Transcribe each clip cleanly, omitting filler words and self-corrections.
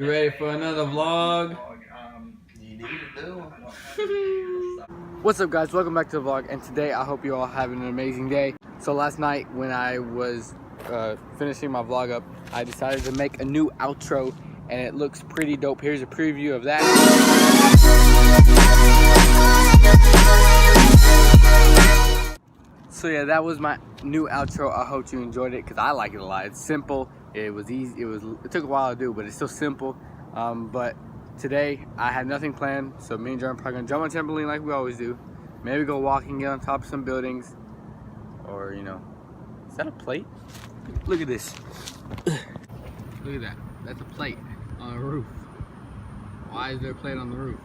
You ready for another vlog? You need to do. What's up, guys? Welcome back to the vlog, and today I hope you all having an amazing day. So last night when I was finishing my vlog up, I decided to make a new outro, and it looks pretty dope. Here's a preview of that. So yeah, that was my new outro. I hope you enjoyed it because I like it a lot. It's simple. It was easy. It took a while to do, but it's still simple. But today I had nothing planned, so me and John are probably gonna jump on trampoline like we always do. Maybe go walking, get on top of some buildings, or you know, is that a plate? Look at this. Look at that. That's a plate on a roof. Why is there a plate on the roof?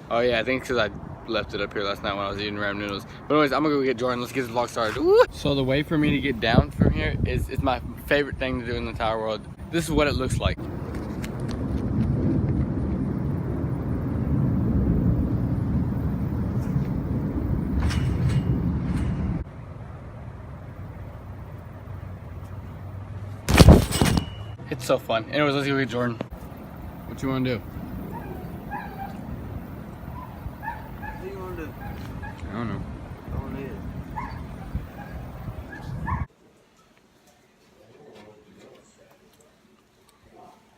Oh yeah, I think because I left it up here last night when I was eating ramen noodles. But anyways, I'm gonna go get Jordan. Let's get this vlog started. Woo! So the way for me to get down from here is my favorite thing to do in the entire world. This is what it looks like. It's so fun. Anyways, let's go get Jordan. What you want to do? What do you want to do? I don't know. Go on ahead.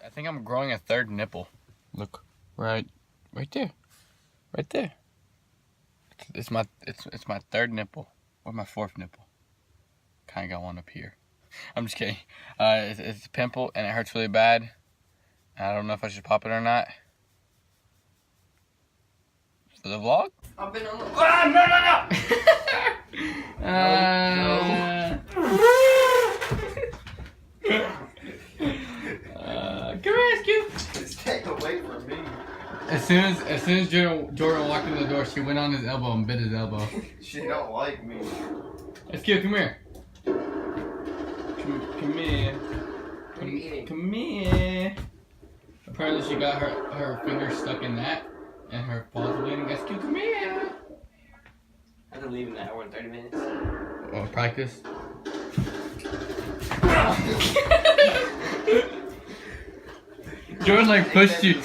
I think I'm growing a third nipple. Look, right there, right there. It's my third nipple, or my fourth nipple. Kind of got one up here. I'm just kidding. It's a pimple and it hurts really bad. I don't know if I should pop it or not. For the vlog? I've been on the. Ah, no. Come here, Scoop. Stay away from me. As soon as Jordan walked in the door, she went on his elbow and bit his elbow. She don't like me. Scoop, come here. Come here. What are you eating? Come here. Apparently she got her finger stuck in that and her paws bleeding. Scoop, come here. I have to leave in an hour and 30 minutes. Oh, practice. Jordan like pushed you.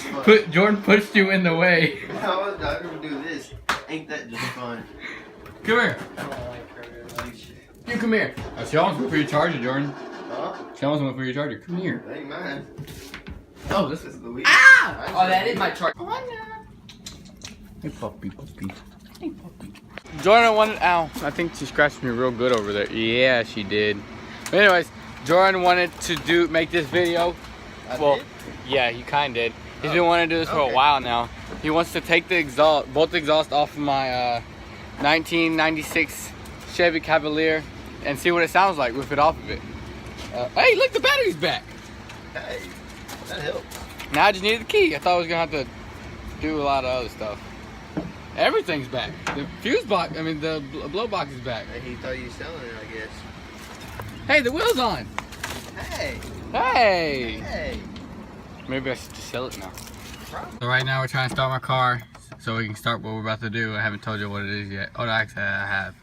Jordan pushed you in the way. How was I gonna do this? Ain't that just fun? Come here. I don't like her. You come here. Oh, she almost went for your charger, Jordan. Huh? She almost went for your charger. Come here. That ain't mine. Oh, This is Louise. Ah! Oh, that is my charger. Hey, puppy, puppy. Hey, puppy. Jordan wanted. Ow! I think she scratched me real good over there. Yeah, she did. But anyways, Jordan wanted to make this video. I Well, did? yeah, he kind of did. He's been wanting to do this for a while now. He wants to take the exhaust, both the exhaust off of my 1996 Chevy Cavalier and see what it sounds like with it off of it. Hey, look, the battery's back. Hey, that helps. Now I just needed the key. I thought I was gonna have to do a lot of other stuff. Everything's back. The fuse box, I mean the blow box is back. He thought you were selling it, I guess. Hey, the wheel's on. Hey. Hey. Hey. Maybe I should just sell it now. So right now we're trying to start my car so we can start what we're about to do. I haven't told you what it is yet. Oh, actually I have.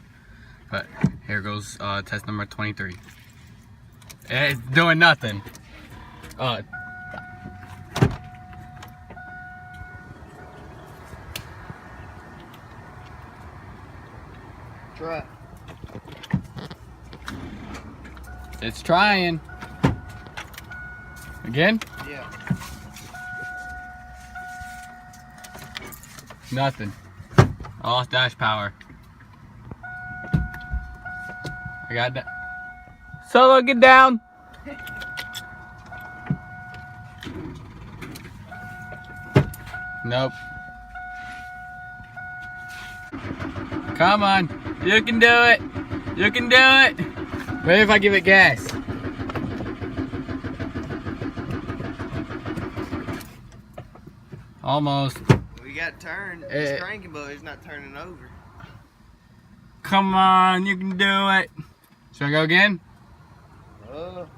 But here goes test number 23. It's doing nothing. Try. It's trying. Again? Yeah. Nothing. I lost dash power. I got that. Solo, get down. Nope. Come on. You can do it. You can do it. Maybe if I give it gas. Almost. We got turned. It's cranking, but it's not turning over. Come on, you can do it. Should I go again? Hold on.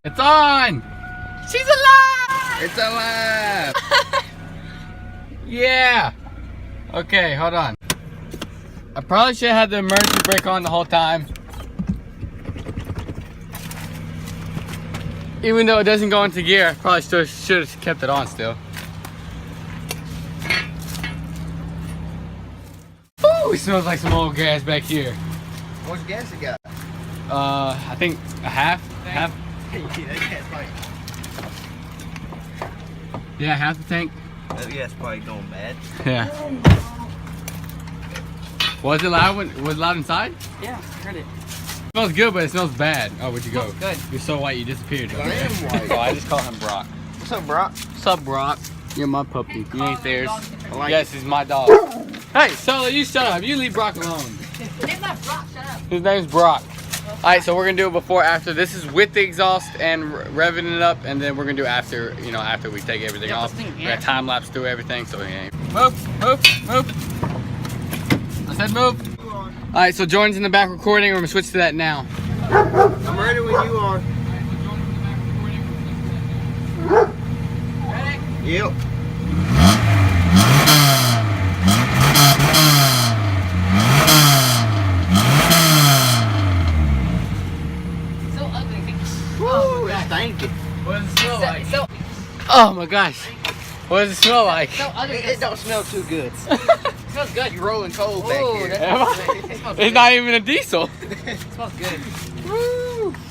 It's on! She's alive! It's alive! Yeah! Okay, hold on. I probably should have had the emergency brake on the whole time. Even though it doesn't go into gear, I probably still should have kept it on still. Ooh, it smells like some old gas back here. How much gas you got? I think a half. Half. Yeah, half the tank. That gas probably going bad. Yeah. Was it loud? Was it loud inside? Yeah, I heard it. It smells good, but it smells bad. Oh, where'd you go? Good. You're so white, you disappeared. I am white. Oh, I just call him Brock. What's up, Brock? What's up, Brock? You're my puppy. You ain't theirs. Like Yes, he's my dog. Hey, Solo, you shut up. You leave Brock alone. His name's not Brock, shut up. His name's Brock. Alright, so we're gonna do it before, after. This is with the exhaust and revving it up, and then we're gonna do after, you know, after we take everything off. We're gonna time lapse through everything, so yeah. Move, move, move. I said move. Alright, so Jordan's in the back recording. We're gonna switch to that now. I'm ready when you are. Yep. So ugly. Woo, it's stinking. What does it smell like? So Oh my gosh. What does it smell like? ugly. It don't smell too good. It smells good. You rolling cold back Ooh, here. that's- It's not even a diesel. It smells good.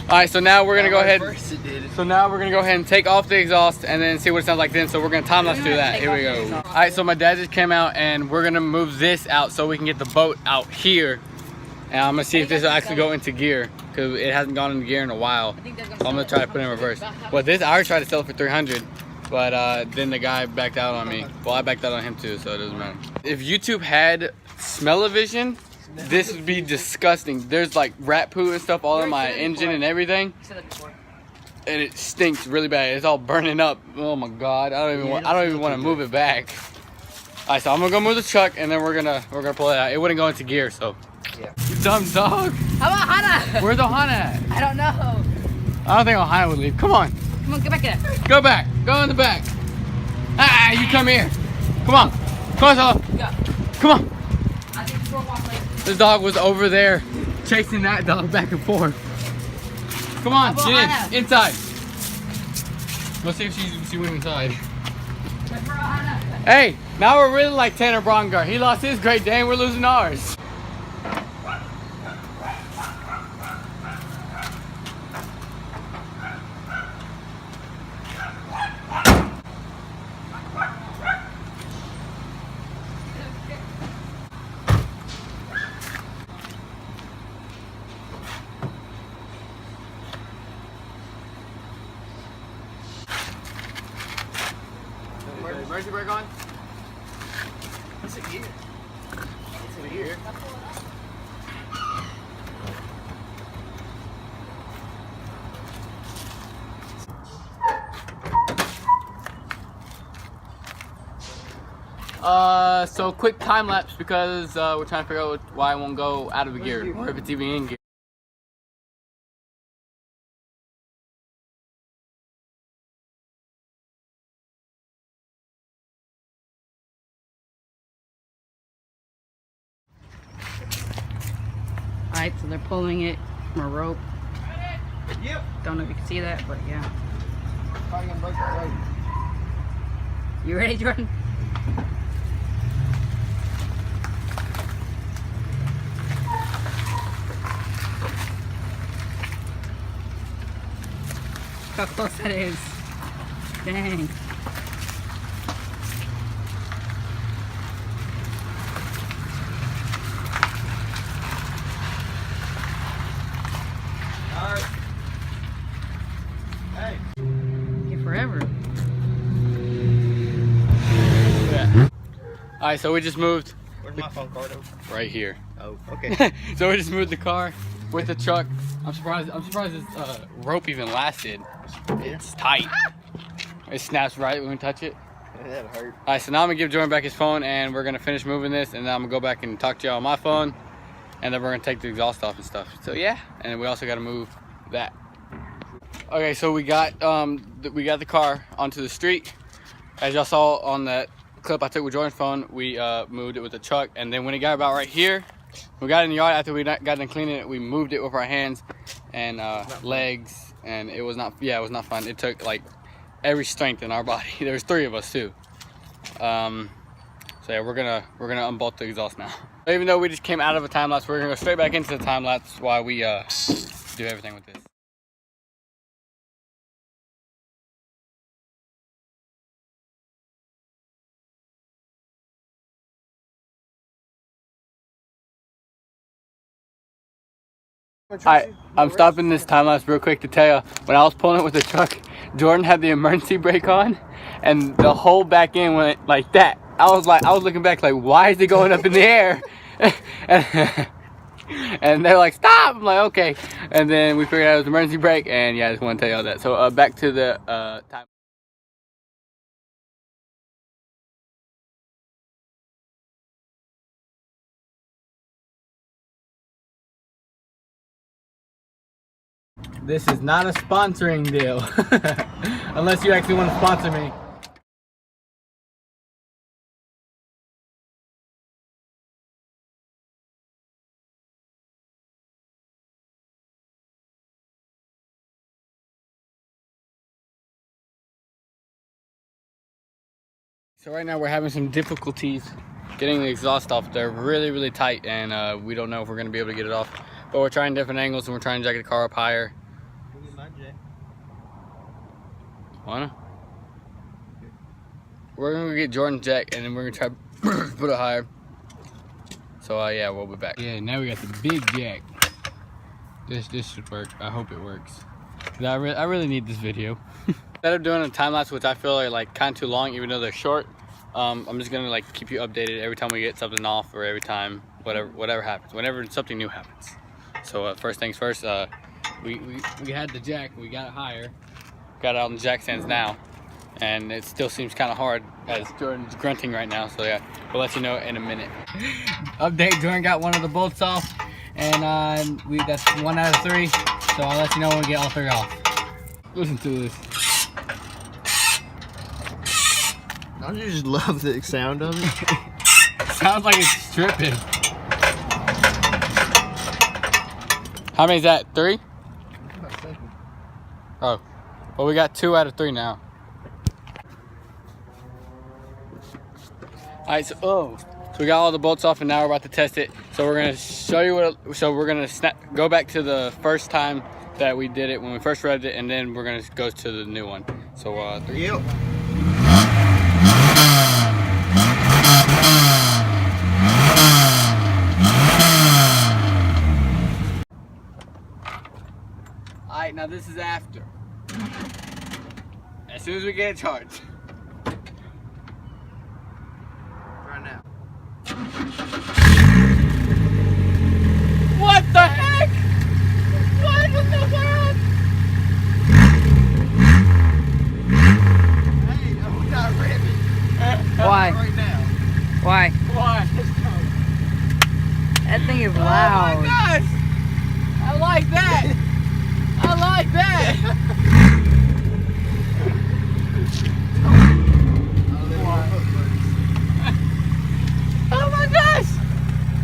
Alright, so now we're gonna go ahead. First it did. So now we're gonna go ahead and take off the exhaust and then see what it sounds like then. So we're gonna time lapse through that. Here we go. Alright, so my dad just came out and we're gonna move this out so we can get the boat out here. And I'm gonna see if this will actually go into gear because it hasn't gone into gear in a while. So I'm gonna try to put it in reverse. Well, this I already tried to sell it for 300, but then the guy backed out on me. Well, I backed out on him too, so it doesn't matter. If YouTube had smell-o-vision, this would be disgusting. There's like rat poo and stuff all in my engine and everything. And it stinks really bad. It's all burning up. Oh my god! I don't even want to move it back. All right, so I'm gonna go move the truck, and then we're gonna pull it out. It wouldn't go into gear, so. Yeah. You dumb dog. How about Hannah? Where's Ohana at? I don't know. I don't think Ohana would leave. Come on, Come on, get back in. go back. Go in the back. Ah, you come here. Come on, come on, Solo. Go. Come on. I think it's 4 o'clock late. This dog was over there chasing that dog back and forth. Come on, How about get Hannah? in. Inside. Let's see if she went inside. Wait for Hannah. Hey, now we're really like Tanner Brongar. He lost his Great Dane, we're losing ours. Emergency brake on? It's a gear. It's a gear. So quick time lapse because we're trying to figure out why it won't go out of the gear or if it's even in gear. Alright, so they're pulling it from a rope. Yep. Don't know if you can see that, but yeah. Probably gonna break the rope. You ready, Jordan? Look how close that is. Dang. Alright. Hey. Get forever. Yeah. Alright, so we just moved Where's my phone card? right here. Oh, okay. So we just moved the car with the truck. I'm surprised this rope even lasted. It's tight. It snaps right when we touch it. That'll hurt. Alright, so now I'm gonna give Jordan back his phone and we're gonna finish moving this and then I'm gonna go back and talk to y'all on my phone and then we're gonna take the exhaust off and stuff. So yeah, and we also gotta move that. Okay, so we got the car onto the street. As y'all saw on that clip I took with Jordan's phone, we moved it with the truck, and then when it got about right here, we got it in the yard. After we got done cleaning it, we moved it with our hands and legs, and it was not fun. It took like every strength in our body. There was 3 of us too. So yeah, we're gonna unbolt the exhaust now. Even though we just came out of a time lapse, we're gonna go straight back into the time lapse while we do everything with this. I'm stopping this time lapse real quick to tell you, when I was pulling it with the truck, Jordan had the emergency brake on, and the whole back end went like that. I was looking back like, why is it going up in the air? And they're like, stop! I'm like, okay. And then we figured out it was emergency brake, and yeah, I just want to tell y'all that. So back to the time. This is not a sponsoring deal. Unless you actually want to sponsor me. So right now we're having some difficulties getting the exhaust off. They're really, really tight, and we don't know if we're going to be able to get it off. But we're trying different angles, and we're trying to jack the car up higher. Wanna? We're gonna get Jordan's jack, and then we're gonna try to put it higher. So yeah, we'll be back. Yeah, now we got the big jack. This should work. I hope it works. I really need this video. Instead of doing a time lapse, which I feel are like kind of too long, even though they're short, I'm just gonna like keep you updated every time we get something off, or every time whatever happens, whenever something new happens. So first things first, we had the jack, we got it higher. Got it on the jack stands now, and it still seems kind of hard as Jordan's grunting right now. So yeah, we'll let you know in a minute. Update: Jordan got one of the bolts off, and that's 1 out of 3. So I'll let you know when we get all 3 off. Listen to this. Don't you just love the sound of it? Sounds like it's stripping. How many is that? 3? Oh. Well, we got 2 out of 3 now. Alright, so we got all the bolts off, and now we're about to test it. So we're gonna show you what. So we're gonna go back to the first time that we did it when we first revved it, and then we're gonna go to the new one. So 3. Yep. Alright, now this is after. As soon as we get it charged. Right now. What the heck? What in the world? Hey, we're not revving. Why? Right now. Why? Why? That thing is Oh loud. my gosh! I like that! I like that! Oh my gosh!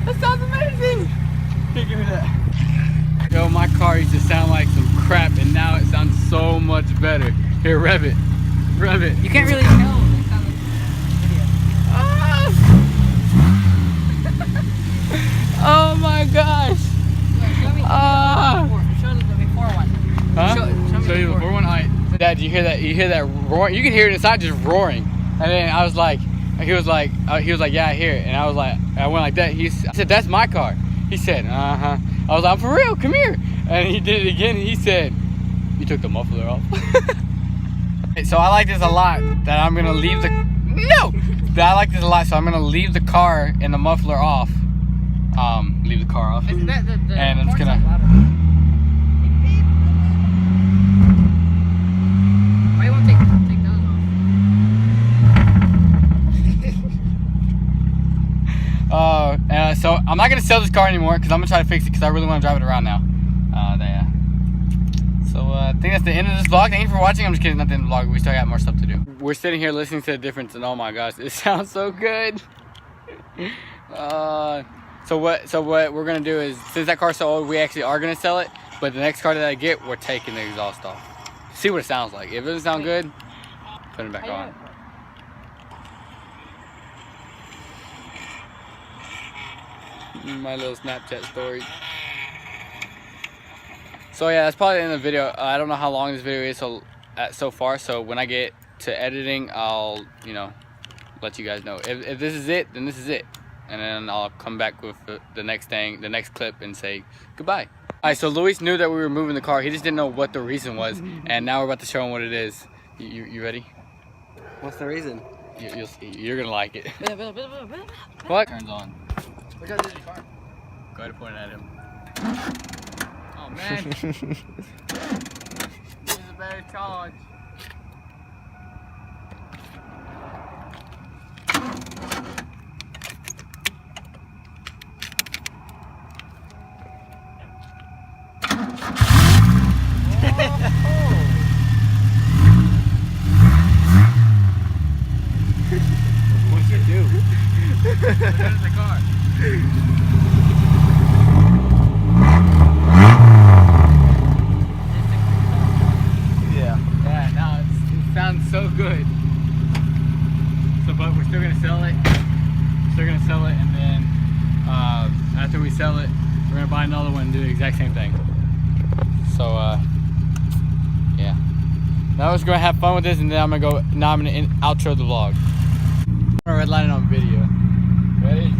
That sounds amazing! Here, give me that. Yo, my car used to sound like some crap, and now it sounds so much better. Here, rev it. Rev it. You can't really tell based on the video. Oh my gosh! Show me the before one. Huh? Show me you the before one? Alright. Dad, you hear that? You hear that roar? You can hear it. It's not just roaring. And then I was like, he was like, yeah, I hear it. And I was like, I went like that. I said, that's my car. He said, uh-huh. I was like, I'm for real, come here. And he did it again, and he said, you took the muffler off. So I like this a lot, that I'm gonna leave the, I like this a lot, so I'm gonna leave the car and the muffler off. Leave the car off. And I'm just gonna, why you won't take those off? So I'm not gonna sell this car anymore, because I'm gonna try to fix it, because I really want to drive it around now. So I think that's the end of this vlog. Thank you for watching. I'm just kidding, not the end of the vlog. We still got more stuff to do. We're sitting here listening to the difference, and oh my gosh, it sounds so good. So what we're gonna do is, since that car's so old, we actually are gonna sell it. But the next car that I get, we're taking the exhaust off. See what it sounds like. If it doesn't sound good, put it back on. My little Snapchat story. So yeah, that's probably the end of the video. I don't know how long this video is so far. So when I get to editing, I'll let you guys know. If this is it, then this is it, and then I'll come back with the next thing, the next clip, and say goodbye. All right. So Luis knew that we were moving the car. He just didn't know what the reason was, and now we're about to show him what it is. You ready? What's the reason? You'll see. You're gonna like it. What? Turns on. Look how this is car. Go ahead and point it at him. Oh man. This is a better charge. What'd you do? Look at the car. Yeah, no, it sounds so good. So, but we're still gonna sell it. And then after we sell it, we're gonna buy another one and do the exact same thing. So, yeah. Now we're just gonna have fun with this, and then I'm gonna outro the vlog. I'm gonna redline it on video. Ready?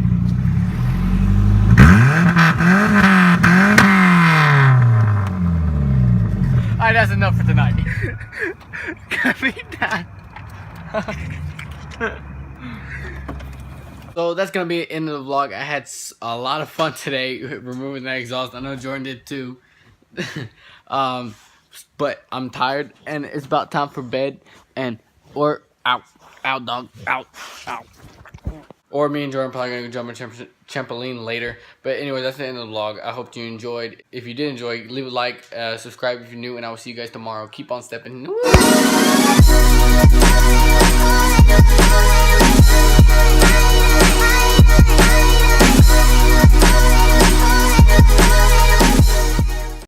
Alright, that's enough for tonight. Cut me down. So that's gonna be the end of the vlog. I had a lot of fun today removing that exhaust. I know Jordan did too. But I'm tired, and it's about time for bed, or out dog, out. Or me and Jordan probably gonna go jump on trampoline later. But anyway, that's the end of the vlog. I hope you enjoyed. If you did enjoy, leave a like, subscribe if you're new, and I will see you guys tomorrow. Keep on stepping.